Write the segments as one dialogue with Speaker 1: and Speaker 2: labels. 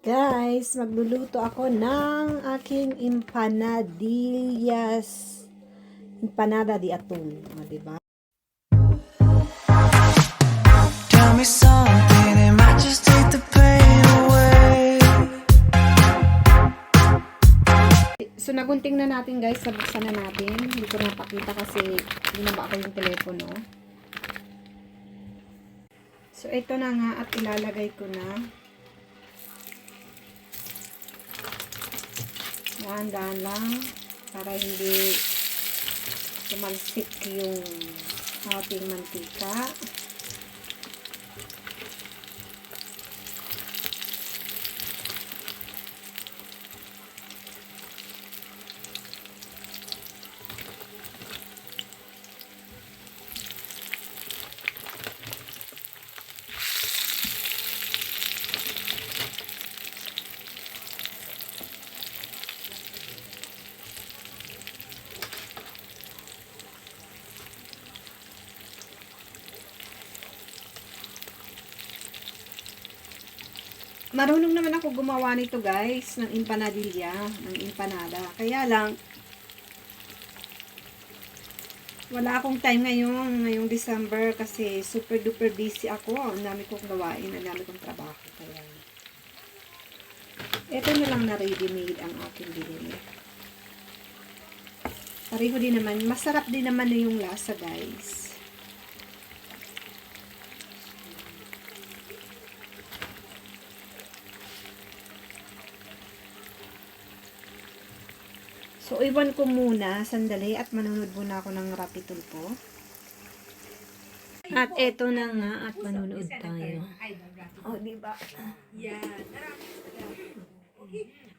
Speaker 1: Guys, magluluto ako ng aking empanada di atún, diba?
Speaker 2: Tell me something, it might just take the pain away.
Speaker 1: So, nagunting na natin guys, nabuksan na natin. Hindi ko napakita kasi binaba ko yung telepono. So, ito na nga at ilalagay ko na. Dahan-dahan lang para hindi tumalsik yung ating mantika. Marunong naman ako gumawa nito guys, ng empanadilla, ng empanada. Kaya lang, wala akong time ngayong December kasi super duper busy ako. Ang dami kong gawain, ang dami kong trabaho. Kaya, ito na lang na ready-made ang aking binili. Pareho din naman, masarap din naman na yung lasa guys. So, iwan ko muna, sandali, at manonood muna ako ng Rapid Tulpo. At eto na nga, at manonood tayo. Oh, diba?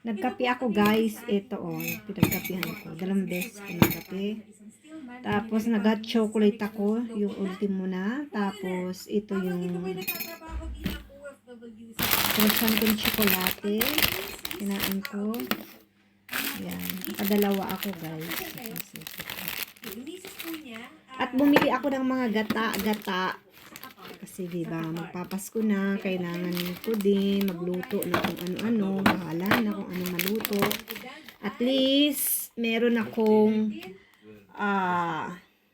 Speaker 1: Nagkape ako guys, ito pinagkapihan ko. 2 beses pinagkape. Tapos, nag-hot chocolate ako, yung ultimo na. Tapos, ito yung croissant kong chocolate. Kinain ko. Yan. Nakadalawa ako guys. At bumili ako ng mga gata-gata. Kasi diba, magpapasko na. Kailangan ko din magluto na kung ano-ano. Bahala na kung ano maluto. At least, meron akong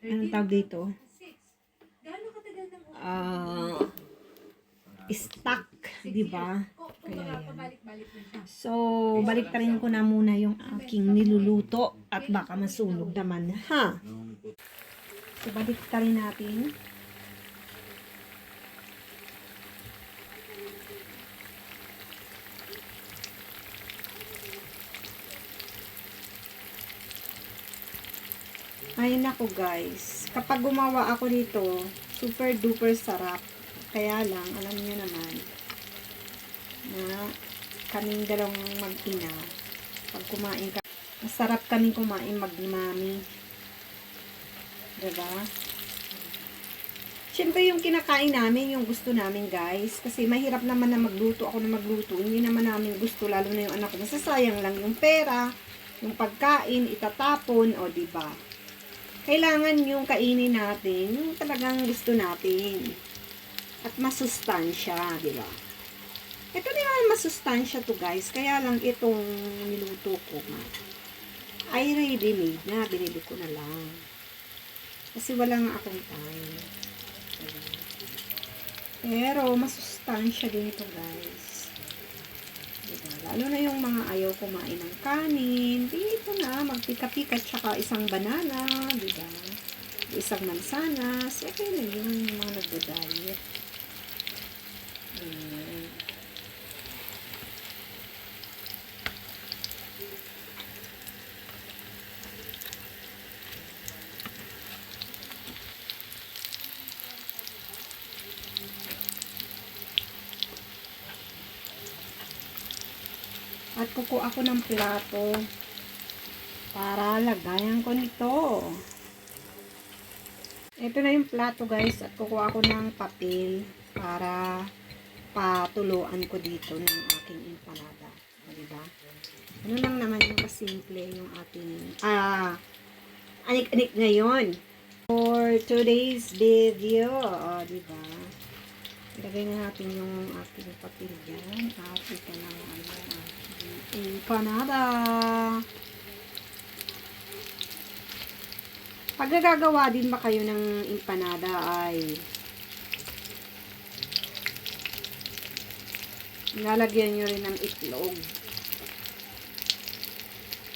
Speaker 1: anong tawag dito? Stock, diba? Kaya yan. So, baliktarin ko na muna yung aking niluluto at baka masunog naman, ha? So, baliktarin natin. Ay, nako guys. Kapag gumawa ako dito, super duper sarap. Kaya lang, alam niyo naman, na kaming dalawang mag-ina, pag kumain ka, masarap kaming kumain mag-mami. Diba? Siyempre yung kinakain namin, yung gusto namin guys, kasi mahirap naman na magluto, ako na magluto, hindi naman namin gusto, lalo na yung anak ko, masasayang lang yung pera, yung pagkain, itatapon, o diba? Kailangan yung kainin natin, yung talagang gusto natin. At masustansya, di ba? Ito din naman masustansya to guys. Kaya lang itong niluto ko ay ready-made na. Binili ko na lang. Kasi wala nga akong time. Pero masustansya din ito guys. Diba? Lalo na yung mga ayaw kumain ng kanin. Dito na, magpika-pika tsaka isang banana. Diba? Isang mansanas. Okay na yun yung mga nagda-diet. At kukuha ako ng plato para lagayan ko nito. Ito na yung plato guys, at kukuha ako ng papel para patuluan ko dito ng aking empanada. Diba? Ano lang naman yung kasimple yung ating anik-anik ngayon. For today's video, diba? Ilagay na natin yung ating papel dyan. At ito na Empanada. Pag nagagawa din ba kayo ng empanada ay lalagyan nyo rin ng itlog.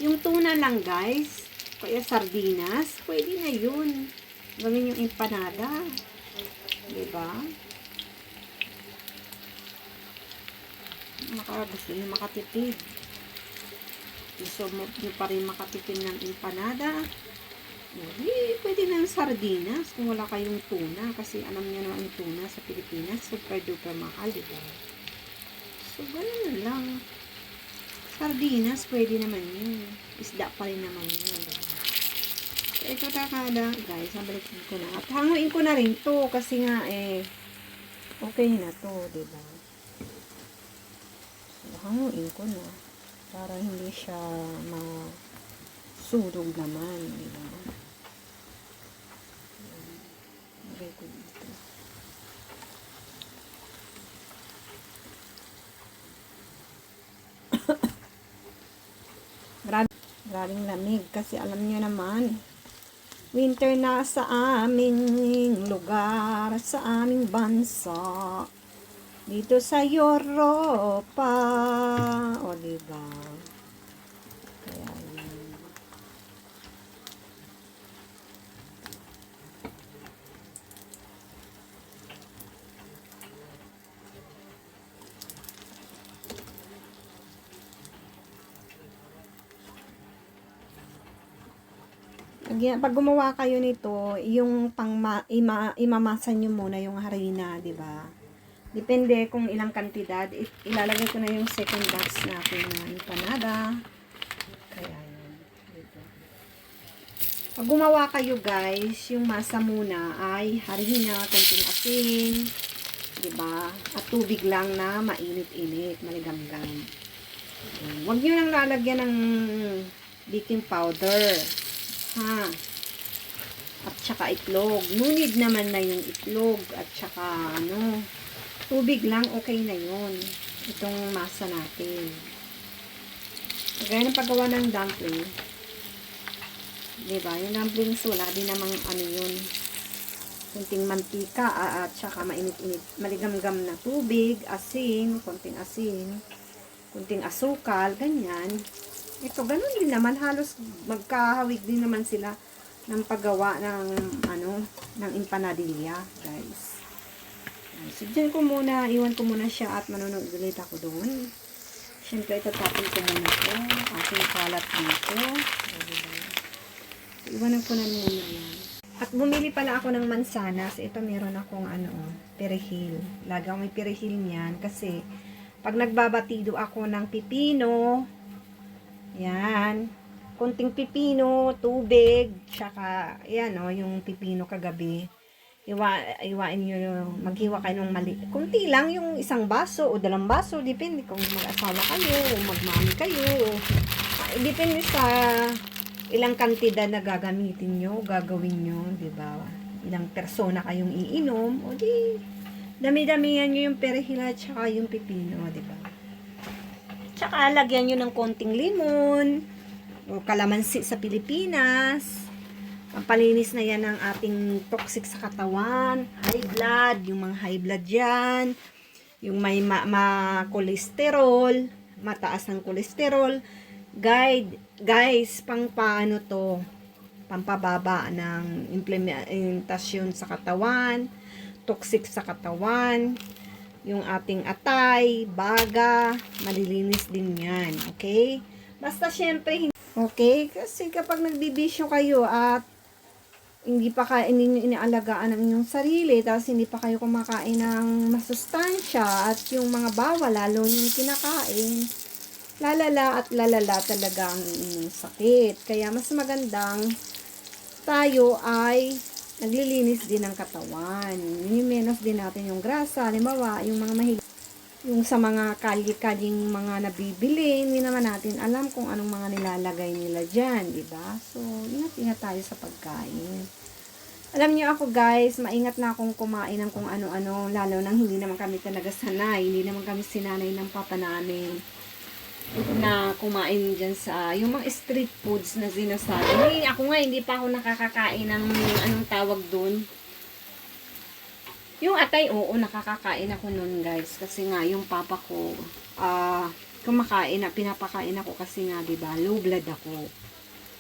Speaker 1: Yung tuna lang guys, kaya sardinas, pwede na yun. Gawin yung empanada. Diba? Gusto nyo makatipid. Gusto mo nyo pa rin makatipid ng empanada. Pwede na yung sardinas kung wala kayong tuna. Kasi alam nyo naman yung tuna sa Pilipinas, super duper mahal, diba? So, ganun lang. Sardinas, pwede naman yun. Isda pa rin naman yun. So, ito takada, guys. Nabalikin ko na. At hanguin ko na rin to. Kasi nga, okay na to, diba? So, hanguin ko na. Para hindi siya masurog naman, diba? Okay ko dito. Grabing lamig kasi alam niyo naman winter na sa aming lugar, sa aming bansa dito sa Europa, o diba? Kaya yun. Pag gumawa kayo nito, yung imamasa nyo muna yung harina, di ba? Depende kung ilang kantidad. Ilalagay ko na yung second batch natin na empanada. Kaya yun. Dito. Pag gumawa kayo guys, yung masa muna ay harina, konting asin, di ba? At tubig lang na mainit-init, maligamgam. Huwag nyo nang lalagyan ng baking powder. Ha. At saka itlog. No need naman na yung itlog. At saka tubig lang, okay na yun. Itong masa natin. Kagaya ng paggawa ng dumpling. Diba? Yung dumplings wala din namang yun. Kunting mantika at saka mainit-init. Maligamgam na tubig, asin, kunting asin, kunting asukal, ganyan. Ito, ganun din naman. Halos magkahawig din naman sila ng paggawa ng, ng empanadilla, guys. So, dyan ko muna, iwan ko muna siya at manonood ulit ako doon. Siyempre, itatapon ko muna ito. Aking kalat dito. So, iwanan ko na muna yan. At bumili pala ako ng mansanas. Ito, meron akong, perihil. Lagi akong may perihil niyan kasi pag nagbabatido ako ng pipino, yan. Kunting pipino, tubig, tsaka, yan yung pipino kagabi. Iwain nyo, maghiwa kayo ng mali. Kunti lang, yung isang baso o 2 baso, depende kung mag-asawa kayo o magmami kayo. Depende sa ilang kantidad na gagamitin nyo, gagawin nyo, diba? Ilang persona kayong iinom, o di, dami-damihan nyo yung perihila tsaka yung pipino, diba? Tsaka, lagyan nyo ng konting limon, o kalamansi sa Pilipinas. Pampalinis na yan ng ating toxic sa katawan, high blood, yung mga high blood dyan, yung may kolesterol, mataas ang kolesterol. Guys, pang paano to? Pampababa ng implementasyon sa katawan, toxic sa katawan, yung ating atay, baga, malilinis din yan. Okay? Basta syempre, okay? Kasi kapag nagbibisyo kayo at hindi nyo inaalagaan ang inyong sarili, tapos hindi pa kayo kumakain ng masustansya at yung mga bawal, lalo yung kinakain, lalala at lalala talaga ang inyong sakit. Kaya mas magandang tayo ay naglilinis din ng katawan. Menos din natin yung grasa, halimbawa, yung mga yung sa mga kalye-kalyeng mga nabibili, hindi naman natin alam kung anong mga nilalagay nila dyan, diba? So, ingat-ingat tayo sa pagkain. Alam niyo ako guys, maingat na akong kumain ng kung ano-ano, lalo nang hindi naman kami talaga sanay, hindi naman kami sinanay ng papa namin na kumain dyan sa, yung mga street foods na sinasabi. Ako nga, hindi pa ako nakakakain ng, anong tawag dun? Yung atay, oo, nakakakain ako nun, guys. Kasi nga, yung papa ko, kumakain na, pinapakain ako kasi nga, diba, low blood ako.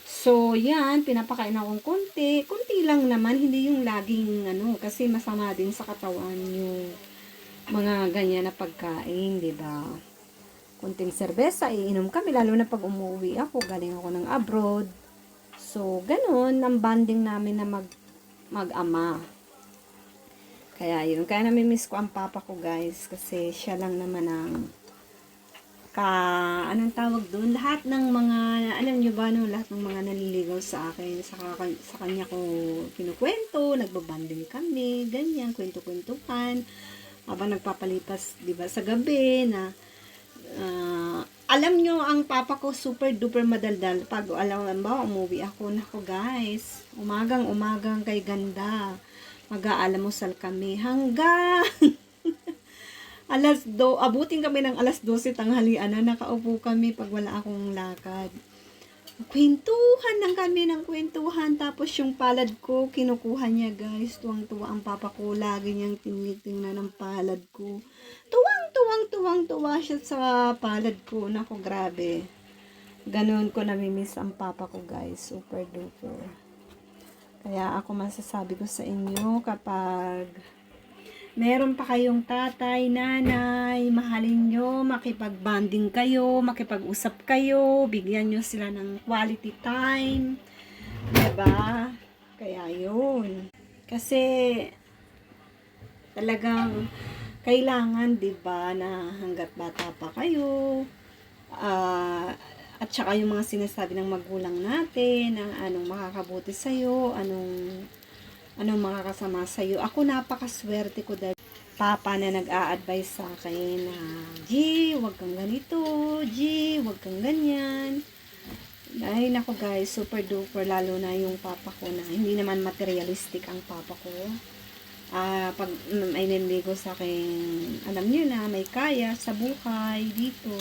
Speaker 1: So, yan, pinapakain akong konti. Konti lang naman, hindi yung laging, kasi masama din sa katawan yung mga ganyan na pagkain, diba? Kunting serbesa, iinom kami, lalo na pag umuwi ako, galing ako ng abroad. So, ganun, ang bonding namin na mag-ama. Kaya yun, kaya namimiss ko ang papa ko, guys, kasi siya lang naman ang anong tawag doon? Lahat ng mga, alam nyo ba, no, lahat ng mga naliligaw sa akin, sa kanya ko kinukwento, nagbabanding kami, ganyan, kwento-kwentuhan, habang nagpapalipas, di ba, sa gabi, na, alam nyo, ang papa ko super duper madaldal. Pag alam ba, umuwi ako, nako guys, umagang kay ganda, mag-aalamusal kami, hanggang, abutin kami ng 12:00 tanghalian na nakaupo kami pag wala akong lakad. Kwentuhan lang kami ng kwentuhan. Tapos yung palad ko, kinukuha niya, guys. Tuwang-tuwa ang papa ko. Lagi niyang tinitingnan ng palad ko. Tuwang-tuwa siya sa palad ko. Naku, grabe. Ganun ko namimiss ang papa ko, guys. Super duper. Kaya ako masasabi ko sa inyo, kapag meron pa kayong tatay, nanay, mahalin nyo, makipag-bonding kayo, makipag-usap kayo, bigyan nyo sila ng quality time. Diba? Kaya yun. Kasi, talagang, kailangan, diba, na hanggat bata pa kayo, at saka yung mga sinasabi ng magulang natin, ng anong makakabuti sa'yo, anong makakasama sa'yo. Ako napakaswerte ko dahil papa na nag-a-advise sa akin na, G, wag kang ganito, G, wag kang ganyan. Dahil nako guys, super duper, lalo na yung papa ko na hindi naman materialistic ang papa ko. Pag may niligo sa akin, alam niyo na, may kaya sa buhay dito.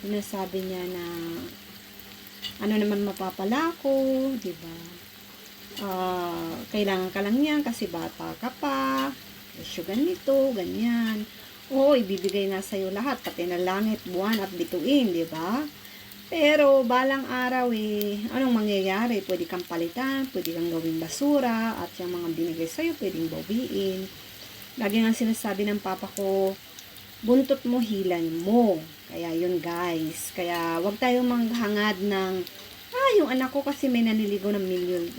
Speaker 1: Sinasabi niya na, ano naman mapapala ko, diba? Kailangan ka lang yan kasi bata ka pa, presyo ganito, ganyan. Oo, ibibigay nga sa'yo lahat, pati na langit, buwan at bituin, di ba? Pero balang araw anong mangyayari? Pwede kang palitan, pwede kang gawing basura, at yung mga binigay sa'yo, pwedeng bawiin. Lagi nga sinasabi ng papa ko, buntot mo, hilan mo. Kaya yun guys, kaya wag tayong manghangad ng yung anak ko kasi may naniligaw ng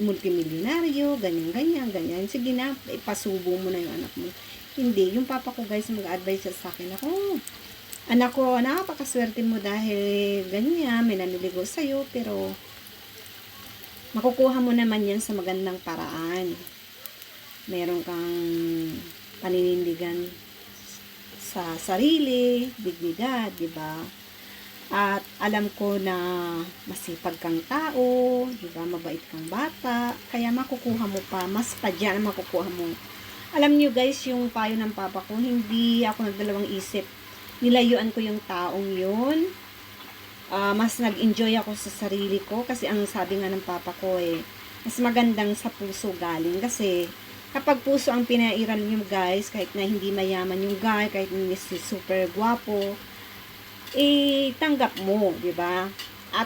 Speaker 1: multimilyonaryo, ganyan. Sige na, ipasubo mo na yung anak mo. Hindi, yung papa ko guys, mag-advise sa akin ako, anak ko, napakaswerte mo dahil ganyan, may naniligaw sa'yo, pero makukuha mo naman yan sa magandang paraan. Meron kang paninindigan sa sarili, dignidad, di ba? At alam ko na masipag kang tao, di ba? Mabait kang bata, kaya makukuha mo pa, mas pa dyan makukuha mo. Alam niyo guys, yung payo ng papa ko, hindi ako nagdalawang isip. Nilayuan ko yung taong yun. Mas nag-enjoy ako sa sarili ko kasi ang sabi nga ng papa ko mas magandang sa puso galing kasi kapag puso ang pinairal niyo guys, kahit na hindi mayaman yung guy, kahit hindi super guwapo, tanggap mo, di ba? At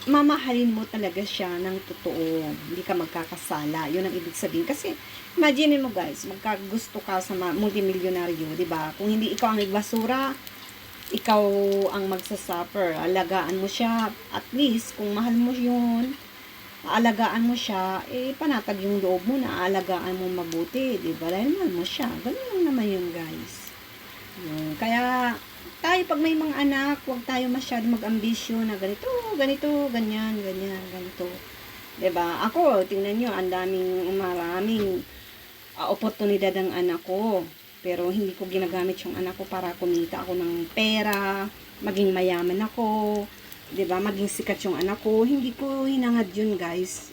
Speaker 1: mamahalin mo talaga siya ng totoo. Hindi ka magkakasala. Yun ang ibig sabihin. Kasi, imagine mo guys, magkagusto ka sa multimilyonaryo, di ba? Kung hindi ikaw ang nagbasura, ikaw ang magsasuffer. Alagaan mo siya, at least, kung mahal mo yun, aalagaan mo siya, panatag yung loob mo na aalagaan mo mabuti, di ba? Dahil mahal mo siya. Ganun lang naman yun, guys. Yun. Kaya, tayo pag may mga anak, huwag tayo masyado mag-ambisyon na ganito, ganyan, ganito. Diba? Ako, tingnan nyo, maraming oportunidad ang anak ko. Pero hindi ko ginagamit yung anak ko para kumita ako ng pera, maging mayaman ako, diba? Maging sikat yung anak ko. Hindi ko hinangad yun, guys.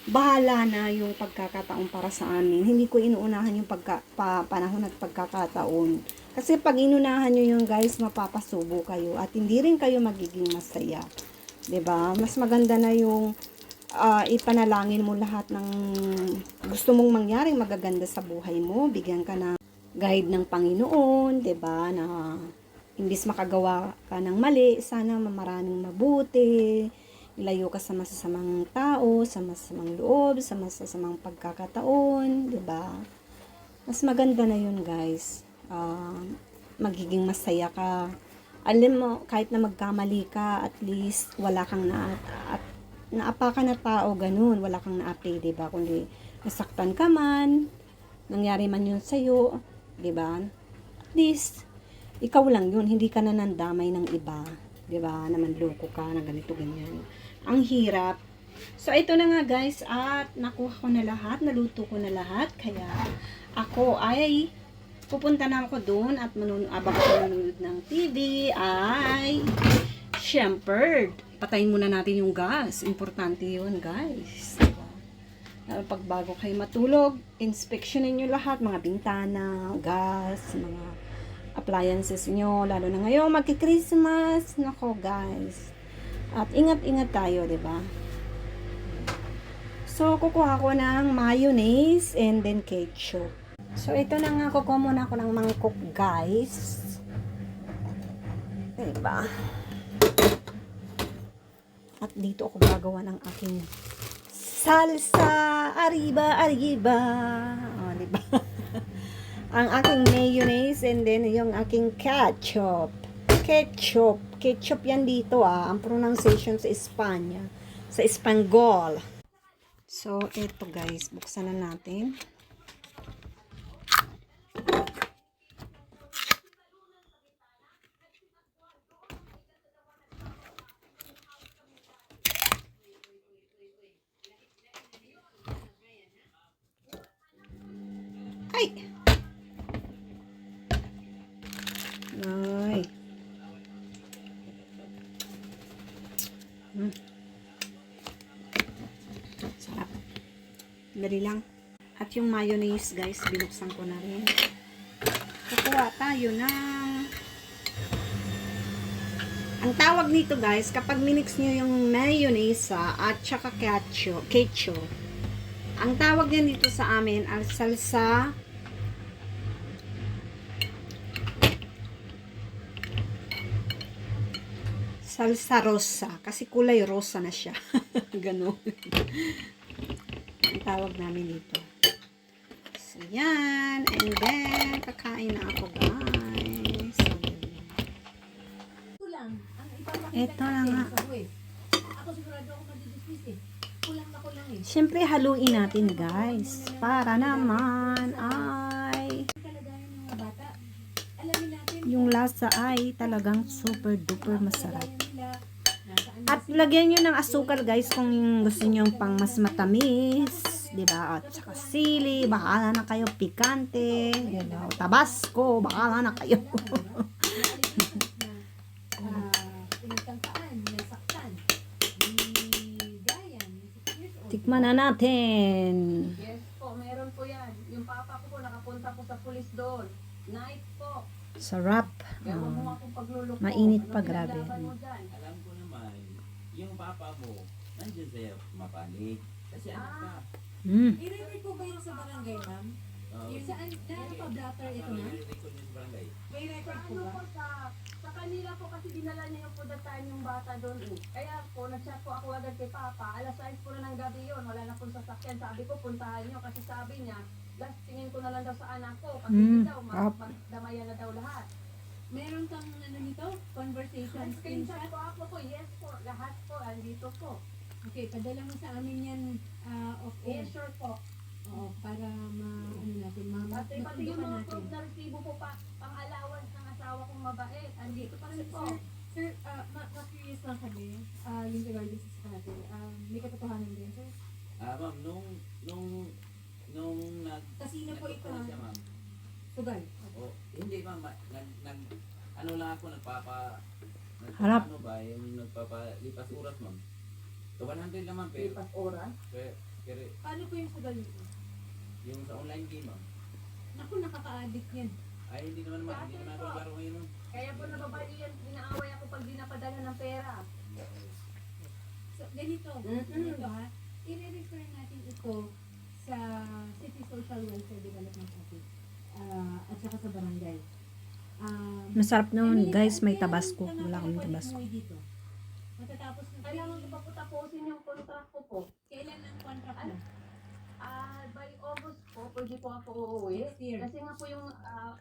Speaker 1: Bahala na yung pagkakataon para sa amin. Hindi ko inuunahan yung panahon at pagkakataon. Kasi pag inunahan nyo yung guys, mapapasubo kayo at hindi rin kayo magiging masaya. 'Di ba? Mas maganda na yung ipanalangin mo lahat ng gusto mong mangyaring magaganda sa buhay mo. Bigyan ka ng guide ng Panginoon, 'di ba? Na imbis makagawa ka ng mali, sana maraming mabuti. Ilayo ka sa masasamang tao, sa masasamang loob, sa masasamang pagkakataon, 'di ba? Mas maganda na 'yun, guys. Magiging masaya ka. Alam mo, kahit na magkamali ka, at least wala kang naapakan na tao, ganun. Wala kang naapi, diba? Kundi nasaktan ka man, nangyari man yun sa'yo, diba? At least, ikaw lang yun. Hindi ka na nandamay ng iba, diba? Naman loko ka na ganito, ganyan. Ang hirap. So, ito na nga guys, at nakuha ko na lahat, naluto ko na lahat. Kaya, ako ay pupunta na ako doon at abang ko nanonood ng TV ay syempre, patayin muna natin yung gas. Importante yun, guys. Diba? Pag bago kayo matulog, inspeksyonin nyo lahat, mga bintana, gas, mga appliances nyo, lalo na ngayon, magki-Christmas. Nako, guys. At ingat-ingat tayo, diba? So, kukuha ko ng mayonnaise and then ketchup. So, ito na nga, kukuha muna ako ng mangkok, guys. Diba? At dito ako gagawa ng aking salsa. Arriba, arriba. O, diba? Ang aking mayonnaise and then yung aking ketchup. Ketchup. Ketchup yan dito Ang pronunciation sa Espanya. Sa Espanol. So, ito guys. Buksan na natin. Ay! Ay. Sarap. Dali lang. At yung mayonnaise, guys, binuksan ko na rin. Kukuha tayo ng... Ang tawag nito, guys, kapag minix nyo yung mayonnaise at saka ketchup, ang tawag niya dito sa amin ay salsa rosa. Kasi kulay rosa na siya. Ganun. Ang tawag namin dito. So, yan. And then, kakain na ako, guys. So, ito na nga.
Speaker 3: Ako sigurado ako madidismiss eh. Kulang na kulang eh.
Speaker 1: Siyempre, haluin natin, guys. Para naman ay
Speaker 3: Kalagayan ng mga bata. Alamin natin
Speaker 1: yung lasa ay talagang super duper masarap.
Speaker 3: nila nasaan
Speaker 1: At lagyan nyo ng asukal, guys, kung gusto nyo pang mas matamis. Diba? At saka sili, bahala na kayo. Pikante, diba? Tabasco, bahala na kayo.
Speaker 3: pinagtangkaan, nasaktan. Gayan, 6 years old.
Speaker 1: Tikman na natin.
Speaker 4: Yes po, meron po yan. Yung papa ko po, nakapunta po sa pulis doon. Night po.
Speaker 1: Sarap.
Speaker 4: Gawa mo akong pagluluko.
Speaker 1: Mainit
Speaker 4: Ano
Speaker 1: pa, grabe.
Speaker 4: pinaglaban mo dyan?
Speaker 5: Alam ko naman, yung papa mo, nandiyan sa'yo mapalik. Kasi anak ka.
Speaker 3: I-record po ba yung sa barangay, ma'am? Yung saan, dahil pa blatter ito na?
Speaker 5: Nire-record niyo sa barangay.
Speaker 3: May record po
Speaker 4: Ano
Speaker 3: ba?
Speaker 4: po sa kanila po kasi dinala niya yung pudataan yung bata doon. Kaya po, nag-chat po ako agad kay Papa. Alas 6 po na ng gabi yun. Wala na pong sasakyan. Sabi ko, puntahan niyo. Kasi sabi niya, last tingin ko na lang daw sa anak ko. Kasi hindi daw, magdamayan na daw lahat.
Speaker 3: Meron kang ano nito? Conversation
Speaker 4: Screenshot
Speaker 3: screenshot?
Speaker 4: po ako po. Yes po. Lahat po. Andito po.
Speaker 3: Okay, padala mo sa amin yan off air.
Speaker 4: Yes, sure po.
Speaker 3: Oo, para ano natin,
Speaker 4: Pati yung
Speaker 3: matutukan
Speaker 4: mga
Speaker 3: natin.
Speaker 4: proof na resibo po pa, pang-allowance ng asawa kong mabait. Andito pa rin po.
Speaker 3: Sir, ma-curious lang kami, yung regarding sa natin. May katotohanan din, sir.
Speaker 5: Ma'am, nung
Speaker 3: Casino po ito,
Speaker 5: nagpunta siya, ma'am.
Speaker 3: Sugal.
Speaker 5: Hindi, ma'am, ano lang ako,
Speaker 1: Harap.
Speaker 5: ano ba, yung nagpapalipas oras, ma'am. 100 naman, pero,
Speaker 4: Lipas oras.
Speaker 5: pero,
Speaker 3: Paano po yung sugal nito?
Speaker 5: yung sa online game, ma'am.
Speaker 3: Naku, nakaka-addict yan.
Speaker 5: Ay, hindi naman klaro ngayon.
Speaker 4: Kaya po nababali yan, inaaway ako pag di napadala ng pera.
Speaker 3: So, ganito. Ganito ha. I-refer natin ito sa City Social Welfare Development Office. At saka sa barangay.
Speaker 1: Masarap naman,
Speaker 3: Emily,
Speaker 1: guys, may
Speaker 3: kailan
Speaker 1: Tabasco.
Speaker 3: ka nga
Speaker 1: Wala
Speaker 3: pala
Speaker 1: kaming
Speaker 3: pwede
Speaker 1: Tabasco.
Speaker 3: umuwi dito? Matatapos na
Speaker 4: Kailangan ko pa po tapusin yung contract ko po.
Speaker 3: Kailan ang contract mo?
Speaker 4: By August po, pwede po ako uuwi.
Speaker 3: Next year.
Speaker 4: Kasi nga po yung,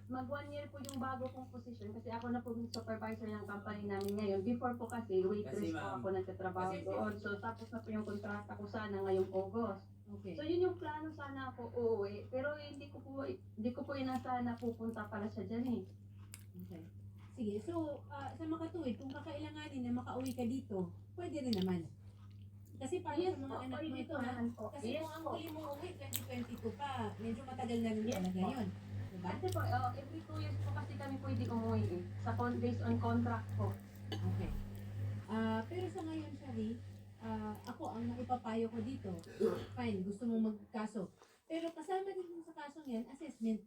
Speaker 4: mag 1 year po yung bago kong position. Kasi ako na po yung supervisor ng company namin ngayon. Before po kasi, waitress
Speaker 5: Kasi,
Speaker 4: po
Speaker 5: ma'am,
Speaker 4: ako nagtatrabaho
Speaker 5: kasi-
Speaker 4: doon. So, tapos na po yung kontrata ko sana ngayong August.
Speaker 3: Okay.
Speaker 4: So, yun yung plano sana ako uuwi. Pero hindi ko po inasahan na pupunta pala siya dyan eh.
Speaker 3: Okay. Sige, so sa makatuwid, kung kakailanganin na makauwi ka dito, pwede rin naman. Kasi para
Speaker 4: Yes
Speaker 3: sa mga
Speaker 4: po,
Speaker 3: anak mo
Speaker 4: pwede
Speaker 3: ito
Speaker 4: po
Speaker 3: ha.
Speaker 4: naman po.
Speaker 3: Kasi
Speaker 4: Yes
Speaker 3: kung ang
Speaker 4: po.
Speaker 3: huli mong uwi, 2022 pa, medyo matagal na rin
Speaker 4: Yes
Speaker 3: talaga
Speaker 4: po.
Speaker 3: yun. Diba?
Speaker 4: Kasi po, every 2 years po kasi kami pwede umuwi eh. Based on contract po.
Speaker 3: Okay. Pero sa ngayon, Shari, ako ang naipapayo ko dito. Fine, gusto mong magkaso. Pero kasama din sa kasong yan, assessment.